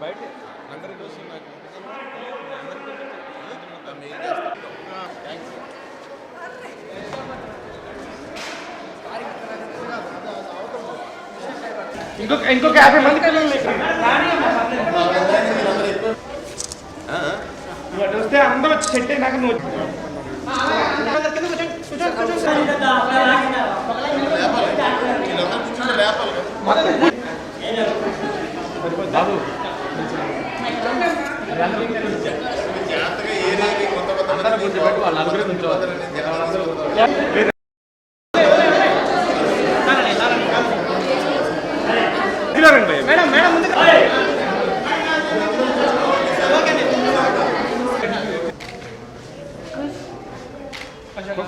బయట అందరి కోసం నాకు ఇంకొక 50 మంది పిల్లలు వస్తే అందరూ వచ్చి సెట్ అయినాక నువ్వు బాబు అందరూ కూర్చోబెట్టి వాళ్ళు నలుగురు కూర్చోవాలి.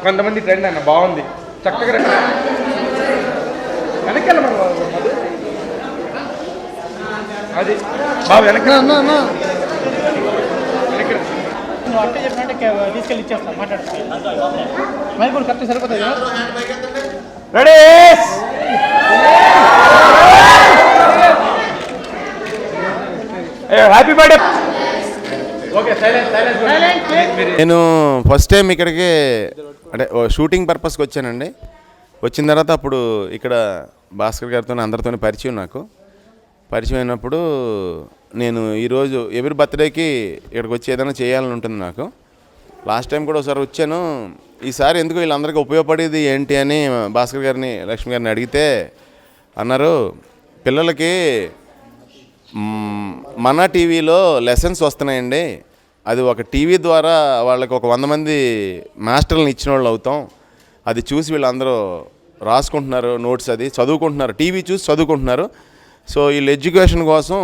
కొంతమంది ట్రెండ్ అన్న బాగుంది చక్కగా వెనకాల అది బాబు వెనకాల అంటే చెప్పినట్టే తీసుకెళ్ళి ఇచ్చేస్తాను మాట్లాడతాను మైక్ కూడా కరెక్ట్ సరిపోతుంది రెడీ హ్యాపీ బర్త్డే. నేను ఫస్ట్ టైం ఇక్కడికి అంటే షూటింగ్ పర్పస్కి వచ్చానండి. వచ్చిన తర్వాత అప్పుడు ఇక్కడ భాస్కర్ గారితో అందరితో పరిచయం అయినప్పుడు నేను ఈరోజు ఎవరి బర్త్డేకి ఇక్కడికి వచ్చి ఏదైనా చేయాలని ఉంటుంది నాకు. లాస్ట్ టైం కూడా ఒకసారి వచ్చాను. ఈసారి ఎందుకు వీళ్ళందరికీ ఉపయోగపడేది ఏంటి అని భాస్కర్ గారిని లక్ష్మి గారిని అడిగితే అన్నారు, పిల్లలకి మన టీవీలో లెసన్స్ వస్తున్నాయండి, అది ఒక టీవీ ద్వారా వాళ్ళకి ఒక 100 మంది మాస్టర్లను ఇచ్చిన వాళ్ళు అవుతాం. అది చూసి వీళ్ళందరూ రాసుకుంటున్నారు, నోట్స్ అది చదువుకుంటున్నారు, టీవీ చూసి చదువుకుంటున్నారు. సో వీళ్ళు ఎడ్యుకేషన్ కోసం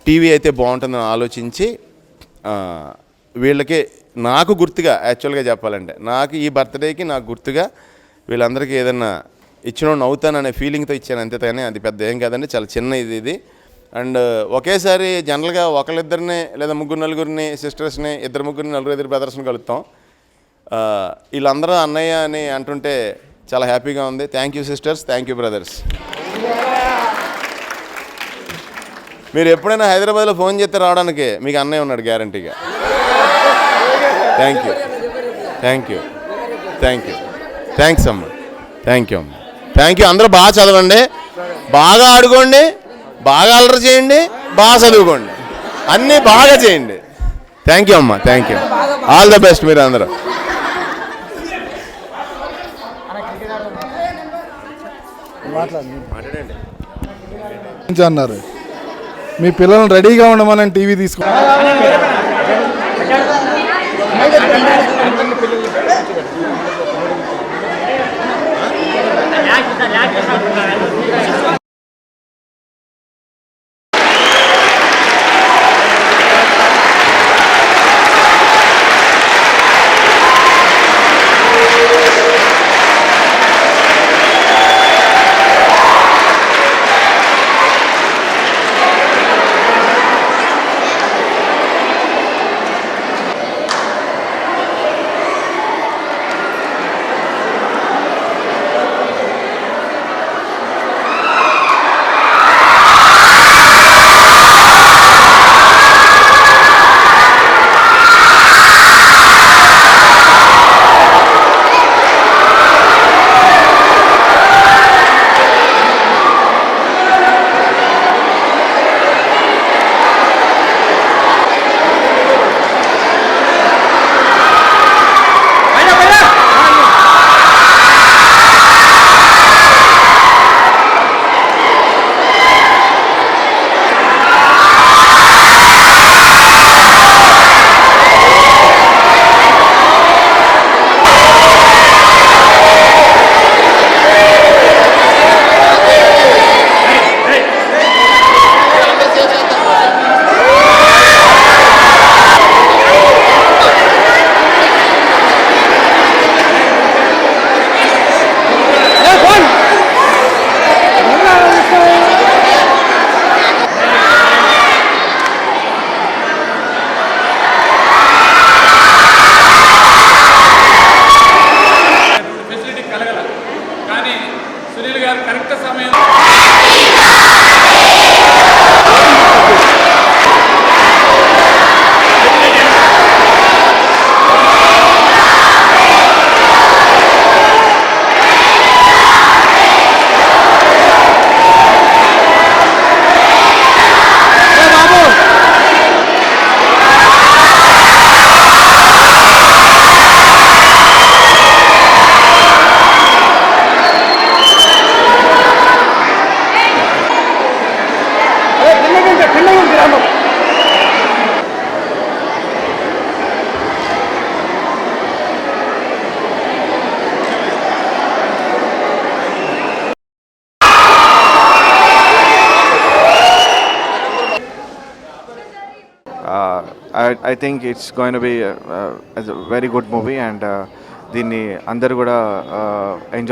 టీవీ అయితే బాగుంటుందని ఆలోచించి వీళ్ళకి నాకు గుర్తుగా యాక్చువల్గా చెప్పాలంటే నాకు ఈ బర్త్డేకి నాకు గుర్తుగా వీళ్ళందరికీ ఏదన్నా ఇచ్చినోడిని అవుతాననే ఫీలింగ్తో ఇచ్చాను అంతే. కానీ అది పెద్ద ఏం కాదండి, చాలా చిన్న ఇది. అండ్ ఒకేసారి జనరల్గా ఒకళ్ళిద్దరిని లేదా ముగ్గురు నలుగురిని సిస్టర్స్ని ఇద్దరు ముగ్గురిని నలుగురు బ్రదర్స్ని కలుస్తాం. వీళ్ళందరూ అన్నయ్య అని అంటుంటే చాలా హ్యాపీగా ఉంది. Thank you sisters, thank you brothers. మీరు ఎప్పుడైనా హైదరాబాద్లో ఫోన్ చేస్తే రావడానికి మీకు అన్నయ్య ఉన్నాడు గ్యారంటీగా. థ్యాంక్ యూ థ్యాంక్స్ అమ్మ, థ్యాంక్ యూ. అందరూ బాగా చదవండి, బాగా ఆడుకోండి, బాగా అల్లరి చేయండి, బాగా చదువుకోండి, అన్నీ బాగా చేయండి. థ్యాంక్ యూ అమ్మ, thank you. All the best మీరు అందరూ. అన్నారు మీ పిల్లలను రెడీగా ఉండమని టీవీ తీసుకున్నారు. I think it's going to be a very good movie, and దీన్ని అందరూ కూడా ఎంజాయ్